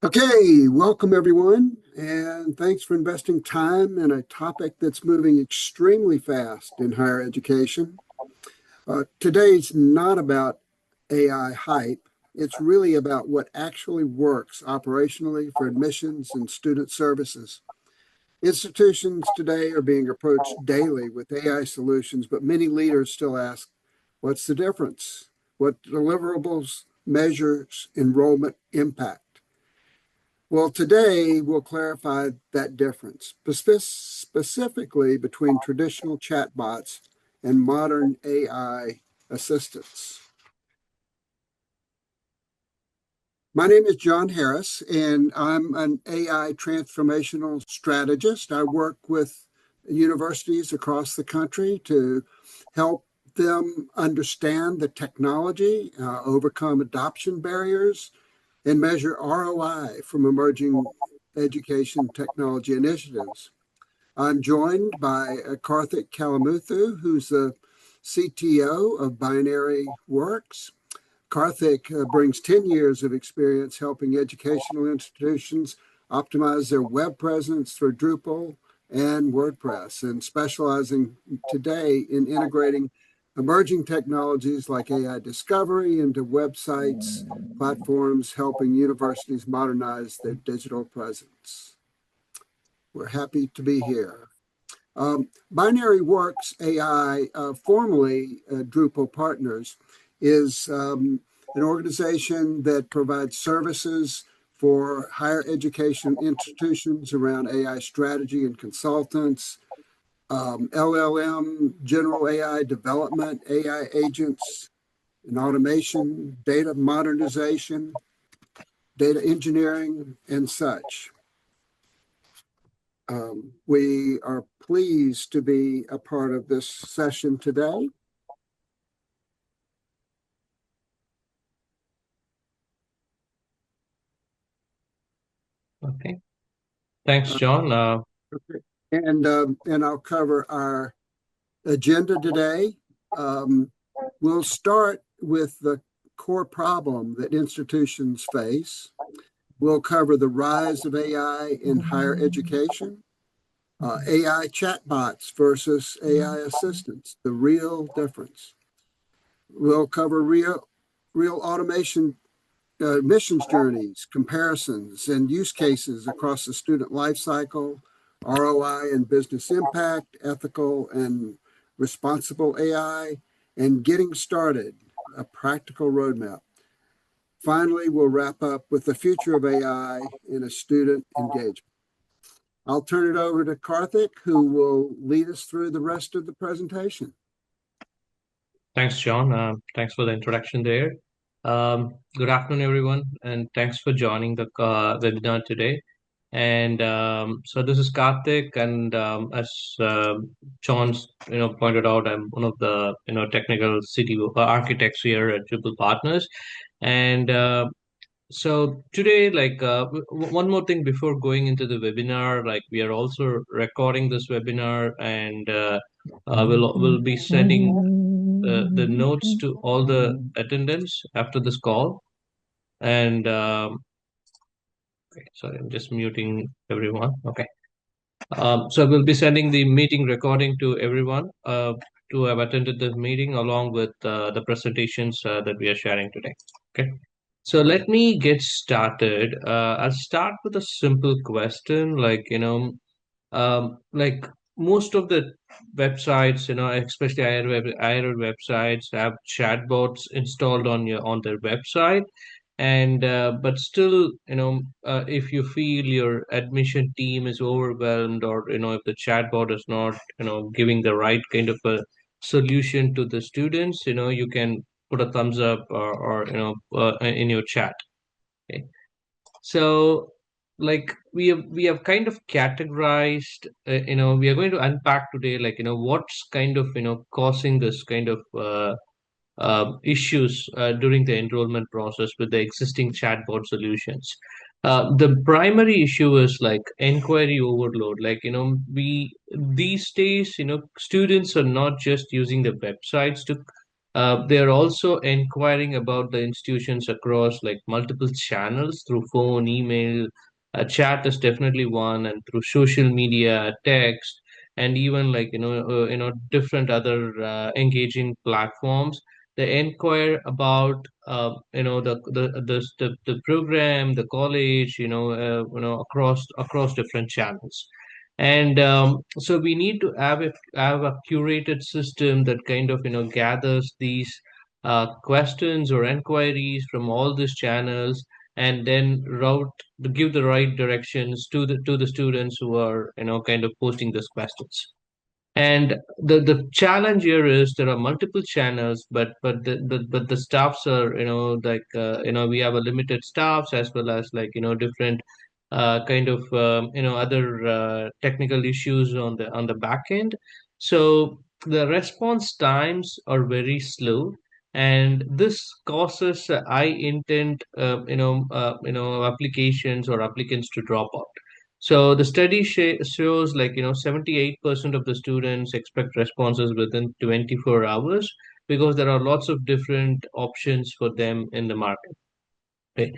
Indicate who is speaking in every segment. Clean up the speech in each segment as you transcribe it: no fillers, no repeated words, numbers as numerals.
Speaker 1: Okay, welcome everyone, and thanks for investing time in a topic that's moving extremely fast in higher education. Today's not about AI hype. It's really about what actually works operationally for admissions and student services. Institutions today are being approached daily with AI solutions, but many leaders still ask, what's the difference? What deliverables measures enrollment impact? Well, today we'll clarify that difference, specifically between traditional chatbots and modern AI assistants. My name is John Harris, and I'm an AI transformational strategist. I work with universities across the country to help them understand the technology, overcome adoption barriers, and measure ROI from emerging education technology initiatives. I'm joined by Karthik Kalamuthu, who's the CTO of BinaryWorks. Karthik brings 10 years of experience helping educational institutions optimize their web presence through Drupal and WordPress, and specializing today in integrating emerging technologies like AI discovery into websites, platforms, helping universities modernize their digital presence. We're happy to be here. BinaryWorks AI, formerly DrupalPartners, is an organization that provides services for higher education institutions around AI strategy and consultants, LLM, general AI development, AI agents and automation, data modernization, data engineering, and such. We are pleased to be a part of this session today.
Speaker 2: Okay. Thanks, John.
Speaker 1: Okay. And I'll cover our agenda today. We'll start with the core problem that institutions face. We'll cover the rise of AI in higher education, AI chatbots versus AI assistants, the real difference. We'll cover real automation missions journeys, comparisons, and use cases across the student lifecycle, ROI and business impact, ethical and responsible AI, and getting started, a practical roadmap. Finally, we'll wrap up with the future of AI in a student engagement. I'll turn it over to Karthik, who will lead us through the rest of the presentation.
Speaker 2: Thanks, John. Thanks for the introduction there. Good afternoon, everyone, and thanks for joining the webinar today. And so this is Karthik, and as John's pointed out, I'm one of the technical CTO architects here at DrupalPartners, and so today, one more thing before going into the webinar, like we are also recording this webinar, and we'll be sending the notes to all the attendants after this call. And okay, sorry, I'm just muting everyone. Okay. So we'll be sending the meeting recording to everyone to have attended the meeting along with the presentations that we are sharing today. Okay. So let me get started. I'll start with a simple question, like most of the websites, especially IR websites, have chatbots installed on their website, and but still, if you feel your admission team is overwhelmed, or if the chatbot is not, giving the right kind of a solution to the students, you can put a thumbs up or in your chat. Okay. So like we have kind of categorized, we are going to unpack today, like what's kind of causing this kind of issues during the enrollment process with the existing chatbot solutions. The primary issue is like inquiry overload. Like, we these days, students are not just using the websites to They are also inquiring about the institutions across like multiple channels through phone, email, chat is definitely one, and through social media, text, and even like different other engaging platforms. They inquire about the program, the college, across different channels. And so we need to have a curated system that kind of gathers these questions or inquiries from all these channels, and then route to give the right directions to the students who are kind of posting these questions. And the challenge here is there are multiple channels, but the staffs are like we have a limited staffs, as well as like different kind of other technical issues on the back end. So the response times are very slow, and this causes high intent applications or applicants to drop out. So the study shows like 78% of the students expect responses within 24 hours, because there are lots of different options for them in the market. Right?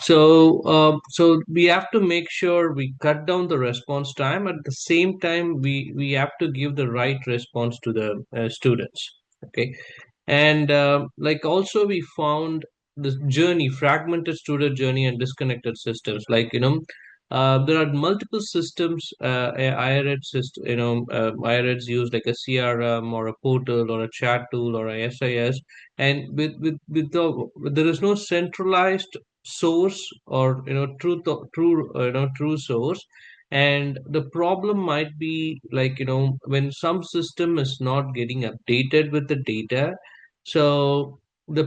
Speaker 2: So we have to make sure we cut down the response time. At the same time, we have to give the right response to the students. Okay, and like also we found this journey, fragmented student journey and disconnected systems. Like there are multiple systems. IREDs system, IREDs use like a CRM or a portal or a chat tool or a SIS, and there is no centralized source or true source. And the problem might be like when some system is not getting updated with the data, so the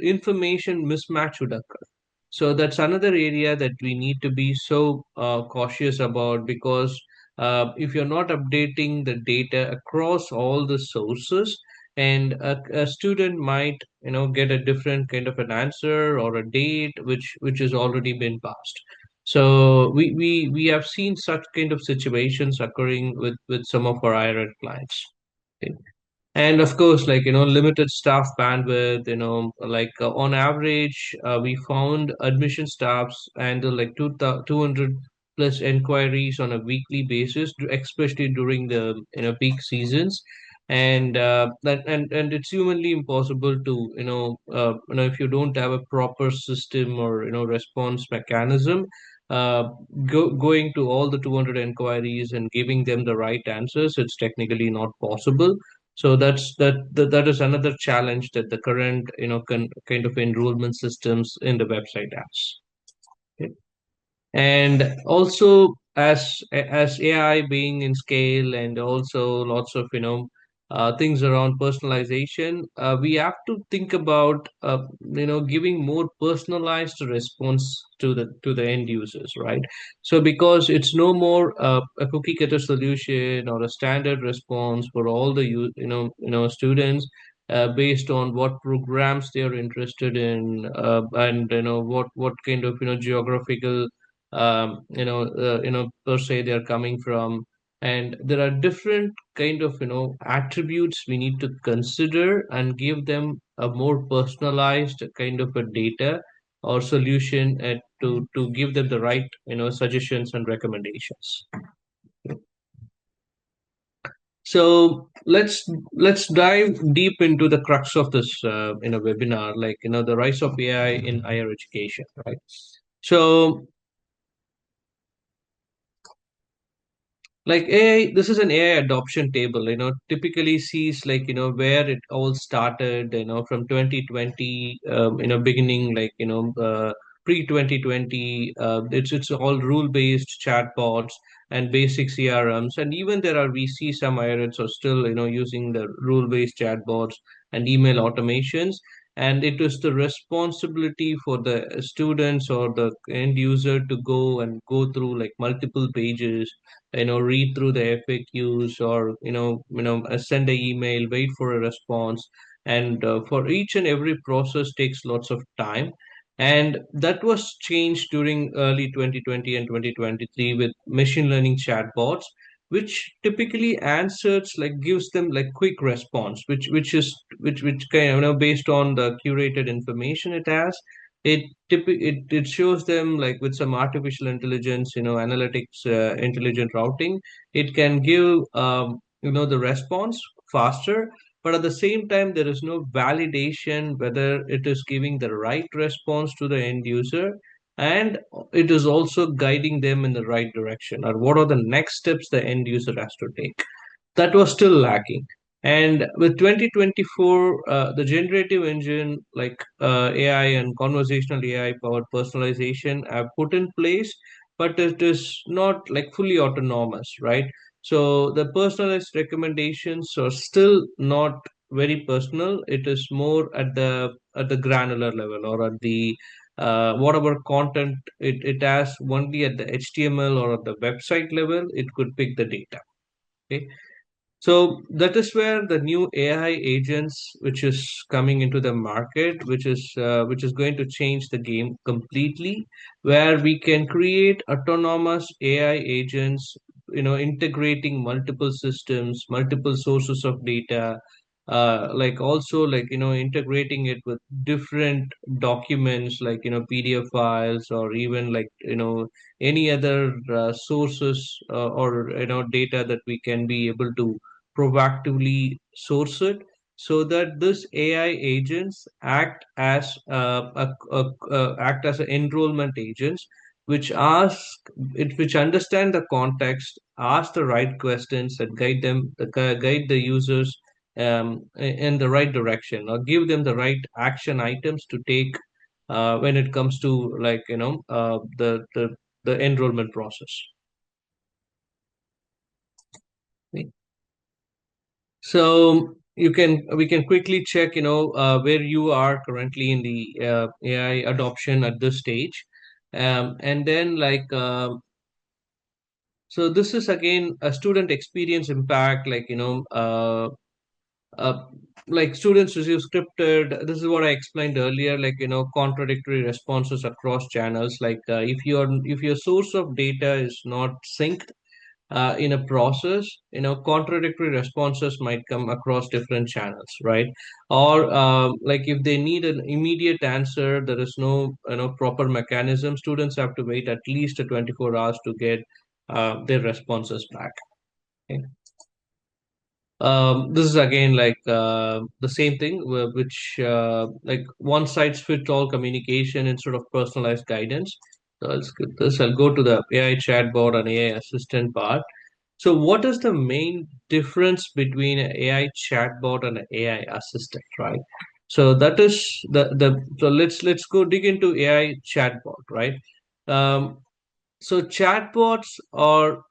Speaker 2: information mismatch would occur. So that's another area that we need to be so cautious about, because if you're not updating the data across all the sources, and a student might get a different kind of an answer or a date which has already been passed. So we have seen such kind of situations occurring with some of our IRED clients. Okay. And of course, like limited staff bandwidth, like on average we found admission staffs handle like 200 plus inquiries on a weekly basis, especially during the peak seasons. And and it's humanly impossible to if you don't have a proper system or response mechanism, uh, going to all the 200 inquiries and giving them the right answers, it's technically not possible. So that is another challenge that the current kind of enrollment systems in the website has. Okay. And also, as AI being in scale, and also lots of things around personalization, we have to think about giving more personalized response to the end users, right? So because it's no more a cookie cutter solution or a standard response for all the students, based on what programs they are interested in, and what kind of geographical per se they are coming from. And there are different kind of attributes we need to consider and give them a more personalized kind of a data or solution, to give them the right suggestions and recommendations. So let's dive deep into the crux of this webinar, like the rise of AI in higher education, right? So like AI, this is an AI adoption table, typically sees like, where it all started, from 2020, beginning like, pre 2020, it's all rule based chatbots and basic CRMs. And even we see some IRIDs are still, using the rule based chatbots and email automations. And it was the responsibility for the students or the end user to go through like multiple pages, read through the FAQs, or send an email, wait for a response. And for each and every process takes lots of time. And that was changed during early 2020 and 2023 with machine learning chatbots. which typically answers like gives them like quick response, which kind of, based on the curated information it has. It shows them like with some artificial intelligence, analytics, intelligent routing, it can give the response faster, but at the same time there is no validation whether it is giving the right response to the end user, and it is also guiding them in the right direction, or what are the next steps the end user has to take. That was still lacking. And with 2024, the generative engine like AI and conversational AI powered personalization are put in place, but it is not like fully autonomous, right? So the personalized recommendations are still not very personal. It is more at the granular level, or at the whatever content it has, only at the HTML or at the website level, it could pick the data. Okay, so that is where the new AI agents, which is coming into the market, which is going to change the game completely, where we can create autonomous AI agents, integrating multiple systems, multiple sources of data, like also like integrating it with different documents like PDF files, or even like any other sources, or data that we can be able to proactively source it, so that this AI agents act as enrollment agents, which understand the context, ask the right questions, and guide the users in the right direction, or give them the right action items to take when it comes to like the enrollment process. So we can quickly check, where you are currently in the AI adoption at this stage, and then like so this is again a student experience impact, uh, like students receive scripted. This is what I explained earlier, like contradictory responses across channels. Like if your source of data is not synced in a process, contradictory responses might come across different channels, right? Or like if they need an immediate answer, there is no proper mechanism. Students have to wait at least 24 hours to get their responses back. Okay. This is again like the same thing, which like one size fits all communication instead of personalized guidance. So I'll skip this. I'll go to the AI chatbot and AI assistant part. So, what is the main difference between an AI chatbot and an AI assistant, right? So that is the so let's go dig into AI chatbot, right? Um, so chatbots are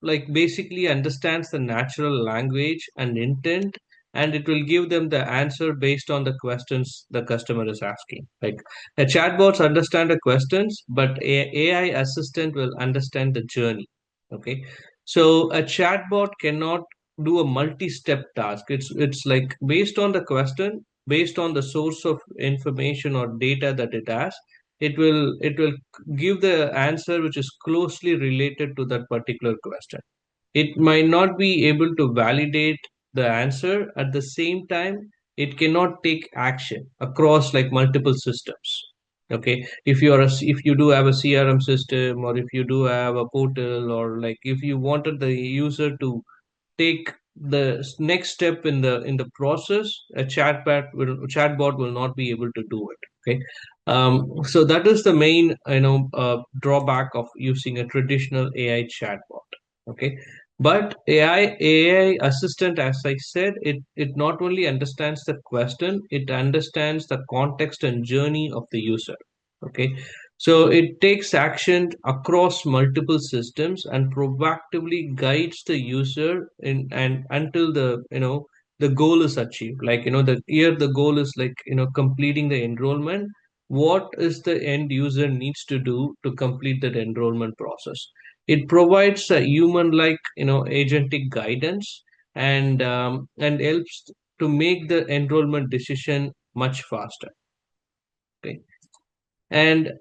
Speaker 2: like basically understands the natural language and intent, and it will give them the answer based on the questions the customer is asking. Like a chatbots understand the questions, but AI assistant will understand the journey. Okay, so a chatbot cannot do a multi-step task. It's like based on the question, based on the source of information or data that it has, it will give the answer which is closely related to that particular question. It might not be able to validate the answer. At the same time, it cannot take action across like multiple systems. Okay, if you do have a CRM system, or if you do have a portal, or like if you wanted the user to take the next step in the process, a chatbot will not be able to do it. Okay, so that is the main drawback of using a traditional AI chatbot. Okay, but AI assistant, as I said, it not only understands the question, it understands the context and journey of the user. Okay, so it takes action across multiple systems and proactively guides the user in and until the goal is achieved. Like the here the goal is like completing the enrollment. What is the end user needs to do to complete that enrollment process? It provides a human-like agentic guidance, and helps to make the enrollment decision much faster. Okay, and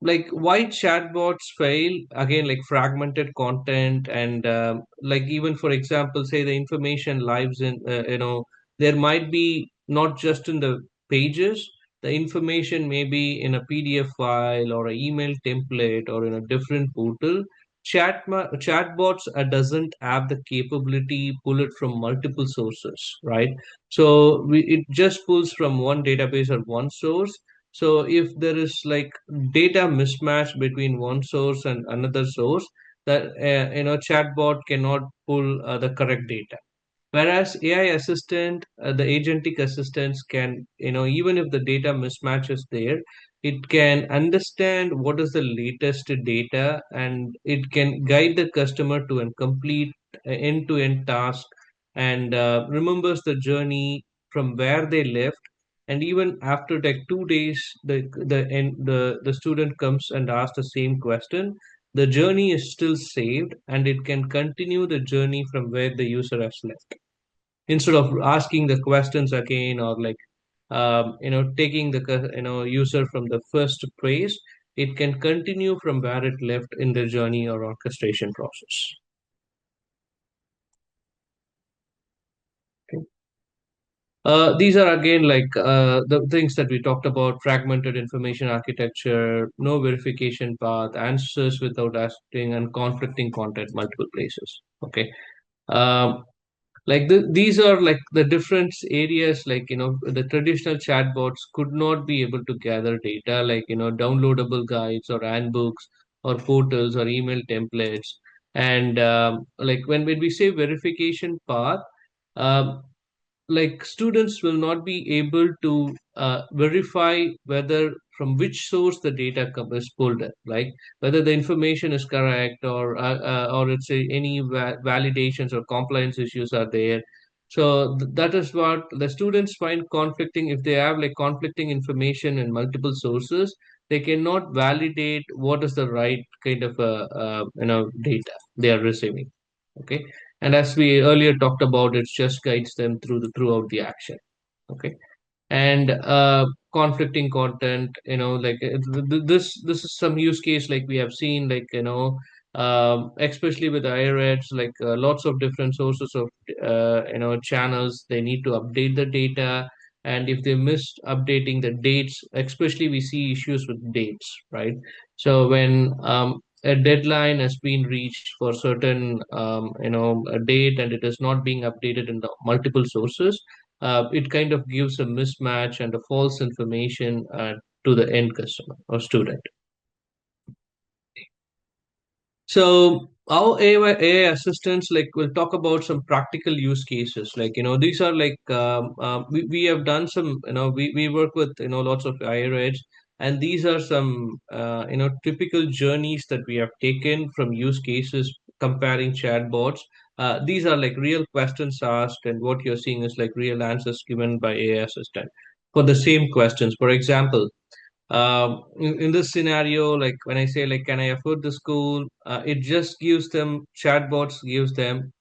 Speaker 2: like why chatbots fail again, like fragmented content, and like even for example, say the information lives in there might be not just in the pages. The information may be in a PDF file or an email template or in a different portal. Chatbots doesn't have the capability pull it from multiple sources, right? So it just pulls from one database or one source. So if there is like data mismatch between one source and another source, that chatbot cannot pull the correct data. Whereas AI assistant, the agentic assistants can, even if the data mismatch is there, it can understand what is the latest data, and it can guide the customer to a complete end-to-end task, and remembers the journey from where they left. And even after like 2 days, the student comes and asks the same question, the journey is still saved, and it can continue the journey from where the user has left, instead of asking the questions again, or like taking the user from the first place. It can continue from where it left in the journey or orchestration process. Okay. These are again like the things that we talked about: fragmented information architecture, no verification path, answers without asking, and conflicting content multiple places. Okay. um, these are like the different areas, like the traditional chatbots could not be able to gather data, like downloadable guides or handbooks or portals or email templates. And like when we say verification path, um, like students will not be able to verify whether from which source the data is pulled in, like whether the information is correct, or it's any validations or compliance issues are there. So that is what the students find conflicting. If they have like conflicting information in multiple sources, they cannot validate what is the right kind of data they are receiving. Okay. And as we earlier talked about, it just guides them throughout the action. Okay. And conflicting content, like this is some use case like we have seen, like especially with iReds, like lots of different sources of channels, they need to update the data. And if they missed updating the dates, especially we see issues with dates, right? So when a deadline has been reached for certain a date, and it is not being updated in the multiple sources, it kind of gives a mismatch and a false information to the end customer or student. So our AI assistants, like we'll talk about some practical use cases. Like, these are like, we have done some, we work with, lots of IRAs, and these are some, typical journeys that we have taken from use cases comparing chatbots. These are like real questions asked, and what you're seeing is like real answers given by AI assistant for the same questions. For example, in this scenario, like when I say like can I afford the school, it just gives them, chatbots gives them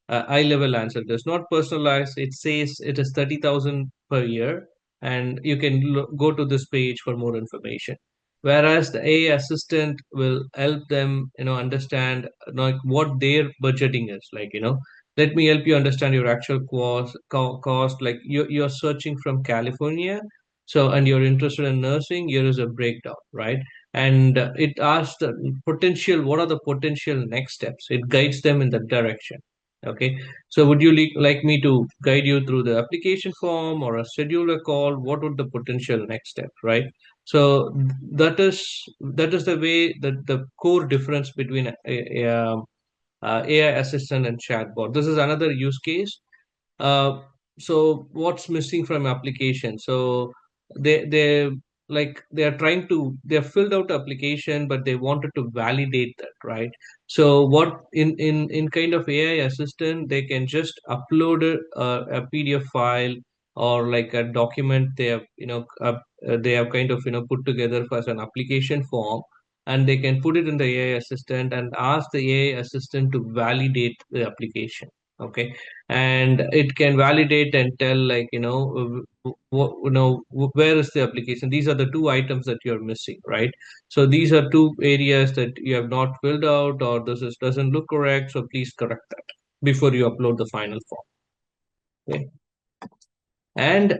Speaker 2: eye level answer. It does not personalize. It says it is 30,000 per year, and you can go to this page for more information. Whereas the AI assistant will help them, understand like what their budgeting is. Like, let me help you understand your actual cost. Like you're searching from California, so and you're interested in nursing. Here is a breakdown, right? And it asks the potential. What are the potential next steps? It guides them in that direction. Okay, so would you like me to guide you through the application form or a schedule a call? What would the potential next step, right? So that is the way that the core difference between AI assistant and chatbot. This is another use case. uh, so what's missing from application? So they like they have filled out application, but they wanted to validate that, right? So what in kind of AI assistant, they can just upload a PDF file or like a document they have they have kind of put together as an application form, and they can put it in the AI assistant and ask the AI assistant to validate the application. Okay, and it can validate and tell, like, where is the application. These are the two items that you're missing, right? So these are two areas that you have not filled out, or doesn't look correct, so please correct that before you upload the final form. Okay. And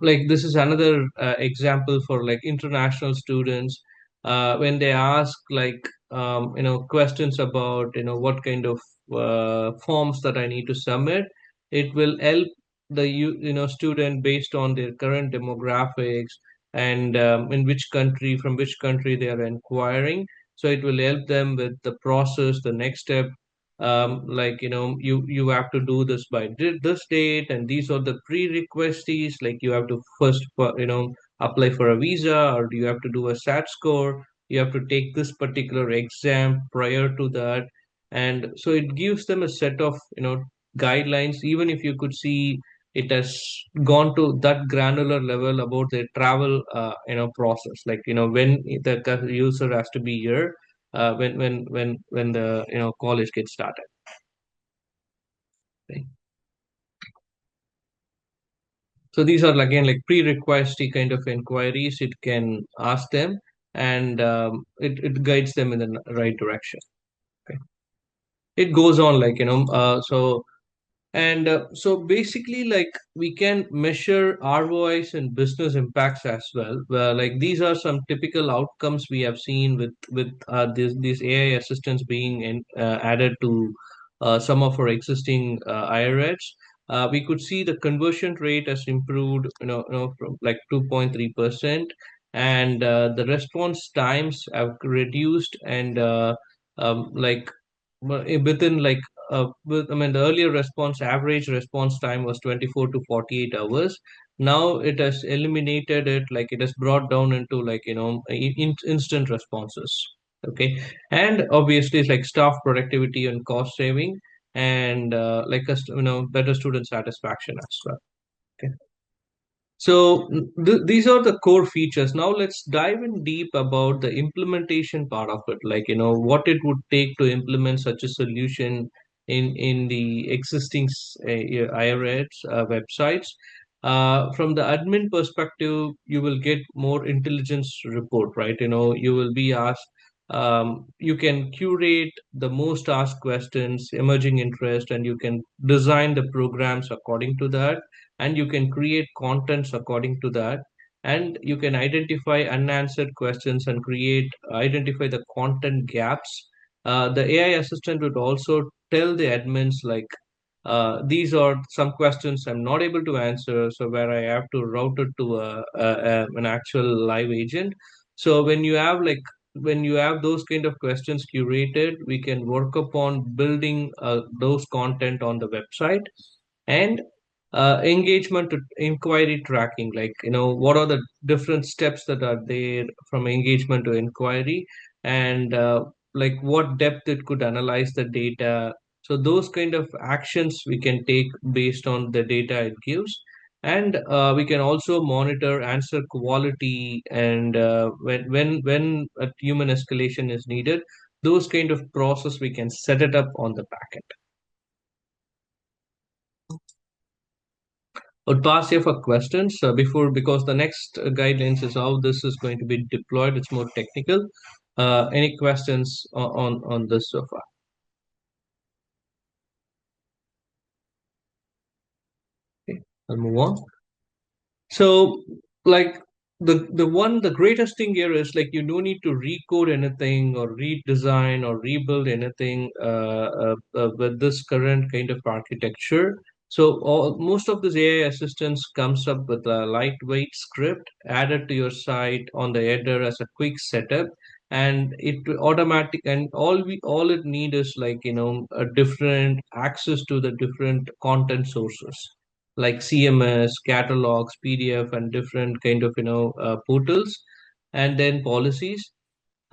Speaker 2: like, this is another example for like international students, when they ask, like, questions about, what kind of forms that I need to submit. It will help the student based on their current demographics, and in which country, from which country they are inquiring. So it will help them with the process, the next step. Like, you have to do this by this date, and these are the prerequisites. Like, you have to first apply for a visa, or you have to do a SAT score, you have to take this particular exam prior to that. And so it gives them a set of guidelines. Even if you could see, it has gone to that granular level about their travel process, like, when the user has to be here, when the college gets started, right? So these are again like pre-requesty kind of inquiries. It can ask them, and it guides them in the right direction. Okay. It goes on, like, and so basically, like, we can measure ROIs and business impacts as well. Where, like, these are some typical outcomes we have seen with these AI assistants being added to some of our existing IRAs. We could see the conversion rate has improved, from like 2.3%, and the response times have reduced, and like, within like I mean, the earlier response average response time was 24 to 48 hours. Now it has eliminated it, like it has brought down into, like, instant responses. Okay, and obviously it's like staff productivity and cost saving, and like better student satisfaction as well. Okay. So these are the core features. Now let's dive in deep about the implementation part of it, like, what it would take to implement such a solution in the existing IRAs websites. From the admin perspective, you will get more intelligence report, right? You will be asked. You can curate the most asked questions, emerging interest, and you can design the programs according to that, and you can create contents according to that, and you can identify unanswered questions and identify the content gaps. The AI assistant would also tell the admins, like, these are some questions I'm not able to answer, so where I have to route it to an actual live agent. So when you have those kind of questions curated, we can work upon building those content on the website. And engagement to inquiry tracking, like, what are the different steps that are there from engagement to inquiry, and like what depth it could analyze the data. So those kind of actions we can take based on the data it gives. And we can also monitor answer quality, and when a human escalation is needed, those kind of process we can set it up on the backend. Would pass here for questions before, because the next guidelines is how this is going to be deployed. It's more technical. Any questions on this so far? Okay, I'll move on. So, like, the greatest thing here is, like, you don't need to recode anything or redesign or rebuild anything with this current kind of architecture. So most of this AI assistance comes up with a lightweight script added to your site on the header as a quick setup, and it automatic, and all it need is, like, a different access to the different content sources, like CMS, catalogs, PDF, and different kind of portals, and then policies.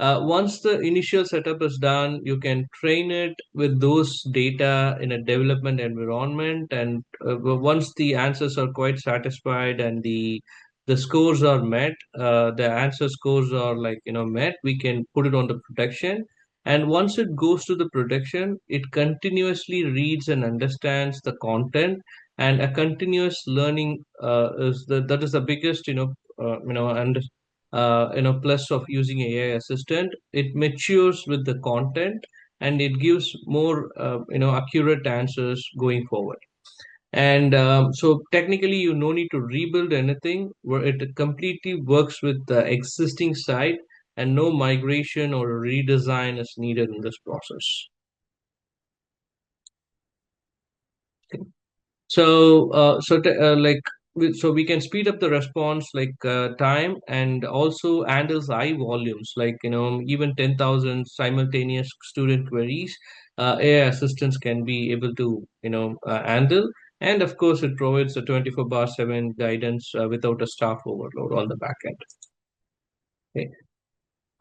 Speaker 2: Once the initial setup is done, you can train it with those data in a development environment, and once the answers are quite satisfied and the scores are met, the answer scores are, like, met, we can put it on the production. And once it goes to the production, it continuously reads and understands the content, and a continuous learning that is the biggest and plus of using AI assistant. It matures with the content, and it gives more accurate answers going forward. And so technically, you no need to rebuild anything, where it completely works with the existing site, and no migration or redesign is needed in this process. So we can speed up the response time, and also handles high volumes, like even 10,000 simultaneous student queries. AI assistants can be able to handle, and of course it provides a 24/7 guidance without a staff overload on the back end. Okay.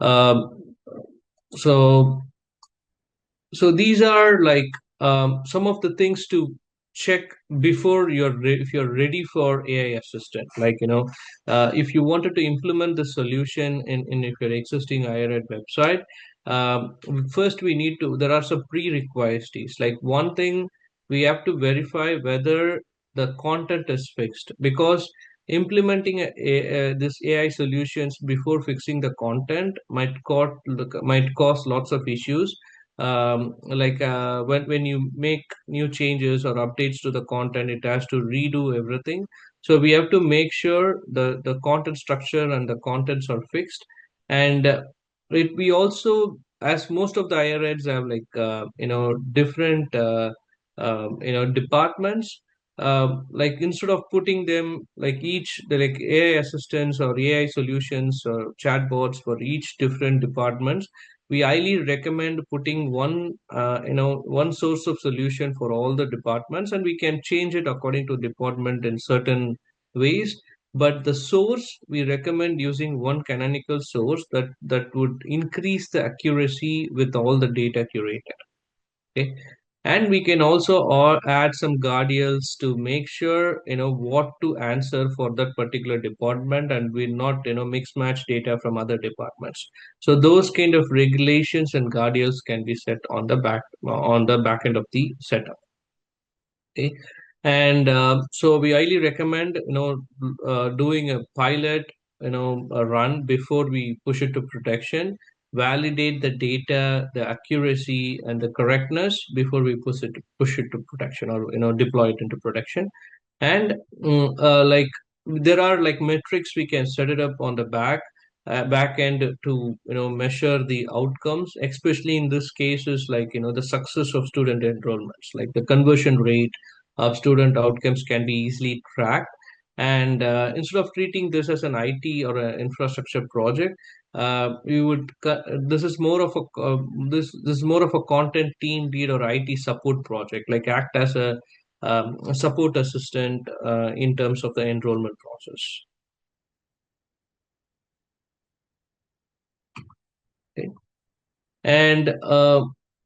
Speaker 2: Um, so so these are some of the things to check before if you're ready for AI assistant. If you wanted to implement the solution in if your existing higher ed website, first we need to there are some prerequisites. Like, one thing, we have to verify whether the content is fixed, because implementing this AI solutions before fixing the content might cause lots of issues. When you make new changes or updates to the content, it has to redo everything. So we have to make sure the content structure and the contents are fixed. And we also, as most of the higher eds have different departments, instead of putting them like AI assistants or AI solutions or chatbots for each different departments, we highly recommend putting one source of solution for all the departments, and we can change it according to department in certain ways. But the source, we recommend using one canonical source that would increase the accuracy with all the data curated. Okay. And we can also add some guardrails to make sure what to answer for that particular department, and we not mix match data from other departments. So those kind of regulations and guardrails can be set on the back end of the setup. Okay. And so we highly recommend doing a pilot a run before we push it to production. Validate the data, the accuracy and the correctness before we push it to production, or deploy it into production. And there are like metrics we can set it up on the back end to measure the outcomes, especially in this cases, like the success of student enrollments, like the conversion rate of student outcomes can be easily tracked. And instead of treating this as an IT or an infrastructure project, we would this is more of this is more of a content team lead or IT support project, like act as a support assistant in terms of the enrollment process. Okay. And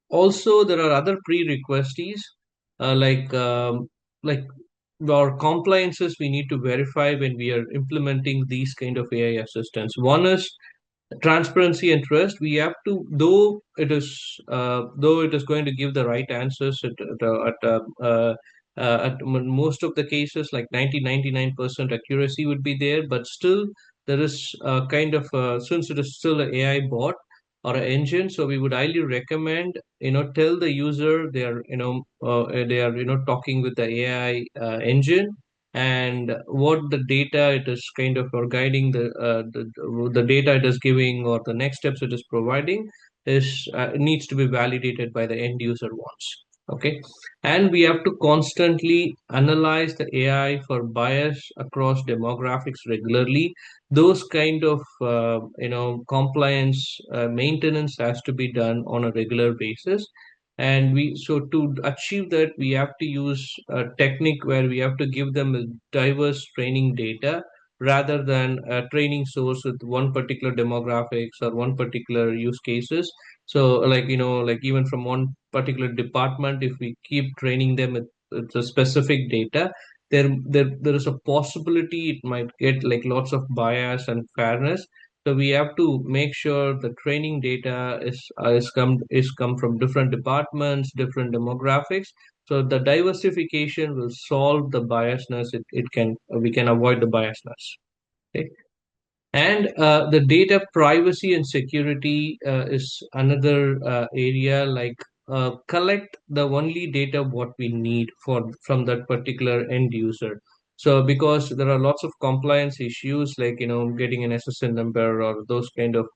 Speaker 2: also there are other prerequisites, uh, like um, like our compliances we need to verify when we are implementing these kind of AI assistants. One is transparency and trust. We have to, though it is going to give the right answers at most of the cases, like 99% accuracy would be there, but still there is kind of since it is still an AI bot or an engine, so we would highly recommend tell the user they are talking with the AI engine, and what the data it is kind of, or guiding the data it is giving, or the next steps it is providing, is needs to be validated by the end user once. Okay. And we have to constantly analyze the AI for bias across demographics regularly. Those kind of compliance maintenance has to be done on a regular basis. And we so to achieve that, we have to use a technique where we have to give them a diverse training data, rather than a training source with one particular demographics or one particular use cases. So like even from one particular department, if we keep training them with a specific data, there is a possibility it might get like lots of bias and fairness. So we have to make sure the training data is come from different departments, different demographics. So the diversification will solve the biasness. It can we can avoid the biasness. Okay? And the data privacy and security is another area, like collect the only data what we need for from that particular end user. So because there are lots of compliance issues, like getting an SSN number or those kind of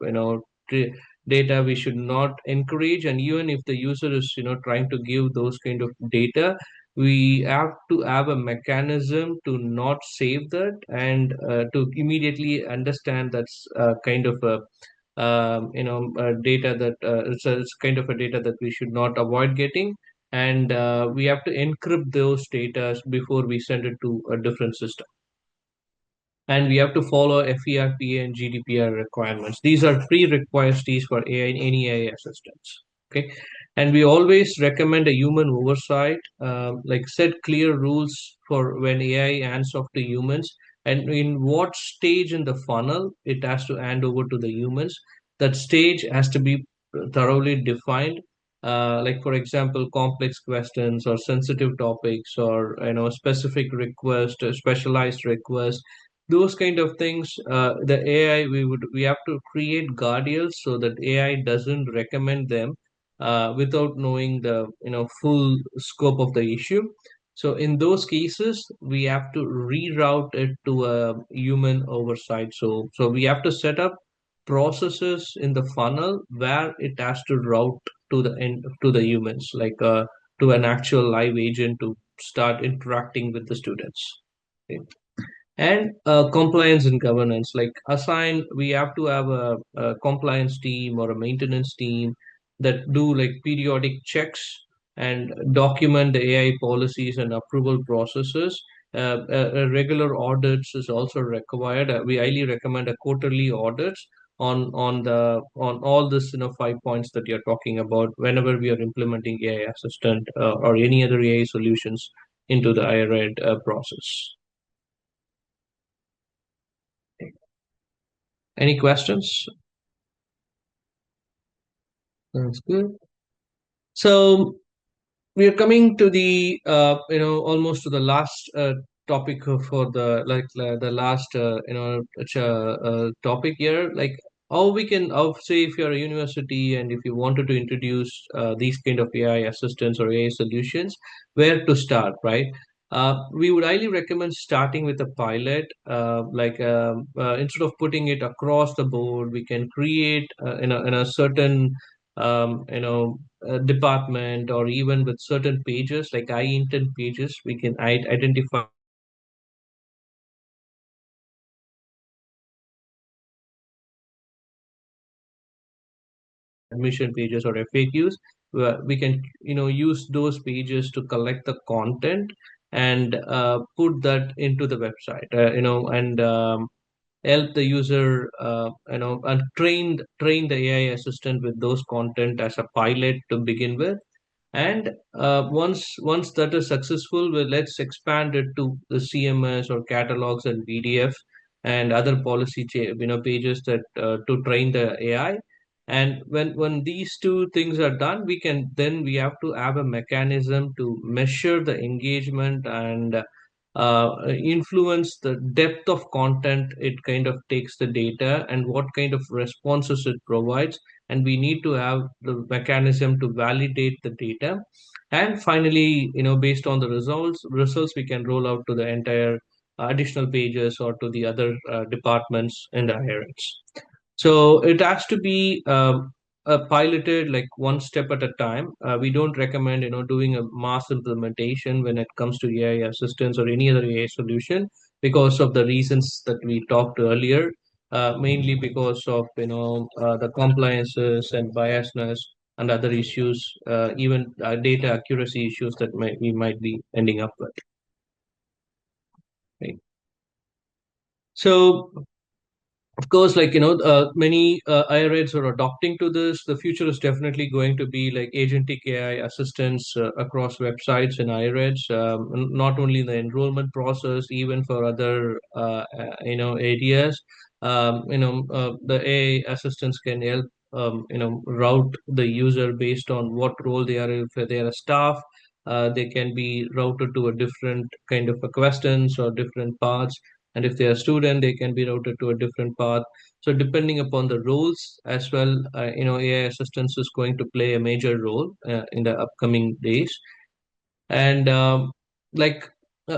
Speaker 2: data we should not encourage. And even if the user is trying to give those kind of data, we have to have a mechanism to not save that, and to immediately understand that's kind of a data that it's kind of a data that we should not avoid getting. And we have to encrypt those data before we send it to a different system. And we have to follow FERPA and GDPR requirements. These are prerequisites for AI, any AI assistance. Okay, and we always recommend a human oversight, like set clear rules for when AI hands off to humans, and in what stage in the funnel it has to hand over to the humans. That stage has to be thoroughly defined. Like for example, complex questions or sensitive topics, or specific request, specialized requests, those kind of things. The AI, we have to create guardrails so that AI doesn't recommend them without knowing the full scope of the issue. So in those cases we have to reroute it to a human oversight. So we have to set up processes in the funnel where it has to route to the end, to the humans, like to an actual live agent to start interacting with the students. Okay. And compliance and governance, like assign we have to have a compliance team or a maintenance team that do like periodic checks and document the AI policies and approval processes. Regular audits is also required. We highly recommend a quarterly audits on all this 5 points that you're talking about whenever we are implementing AI assistant or any other AI solutions into the IRED process. Any questions? That's good. So we are coming to the almost to the last topic for the the last topic here, like how we can, how say if you're a university and if you wanted to introduce these kind of AI assistants or AI solutions, where to start, right? We would highly recommend starting with a pilot, instead of putting it across the board, we can create in a certain department, or even with certain pages like I intent pages, we can identify admission pages or FAQs, where we can use those pages to collect the content and put that into the website, and help the user and train the AI assistant with those content as a pilot to begin with. And once that is successful, well, let's expand it to the CMS or catalogs and PDFs and other pages that to train the AI. And when these two things are done, we have to have a mechanism to measure the engagement and influence the depth of content it kind of takes the data and what kind of responses it provides. And we need to have the mechanism to validate the data. And finally, based on the results we can roll out to the entire additional pages or to the other departments in the hierarchies. So it has to be piloted like one step at a time. We don't recommend doing a mass implementation when it comes to AI assistance or any other AI solution, because of the reasons that we talked earlier. Mainly because of the compliances and biasness and other issues, even data accuracy issues that we might be ending up with. Right? So of course, like many IRAs are adopting to this. The future is definitely going to be like agentic AI assistance across websites and IRAs, not only in the enrollment process, even for other areas. the AI assistants can help route the user based on what role they are. If they are a staff, they can be routed to a different kind of a questions or different paths. And if they are a student, they can be routed to a different path. So depending upon the roles as well, AI assistance is going to play a major role in the upcoming days. And like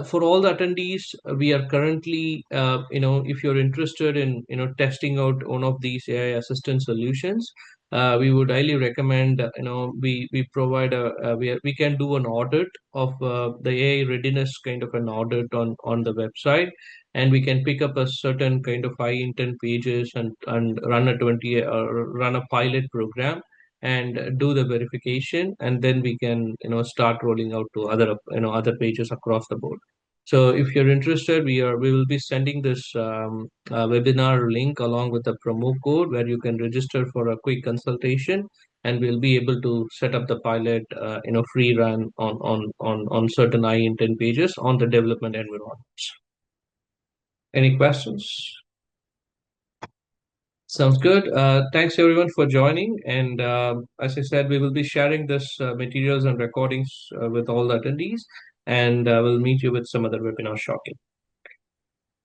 Speaker 2: for all the attendees, we are currently, if you're interested in, testing out one of these AI assistant solutions, we would highly recommend, we provide we can do an audit of the AI readiness, kind of an audit on the website, and we can pick up a certain kind of high intent pages and run a 20 or run a pilot program and do the verification, and then we can start rolling out to other pages across the board. So if you're interested, we will be sending this webinar link along with the promo code where you can register for a quick consultation, and we'll be able to set up the pilot free run on certain high intent pages on the development environments. Any questions? Sounds good. Thanks everyone for joining. And as I said, we will be sharing this materials and recordings with all the attendees, and we'll meet you with some other webinar shortly.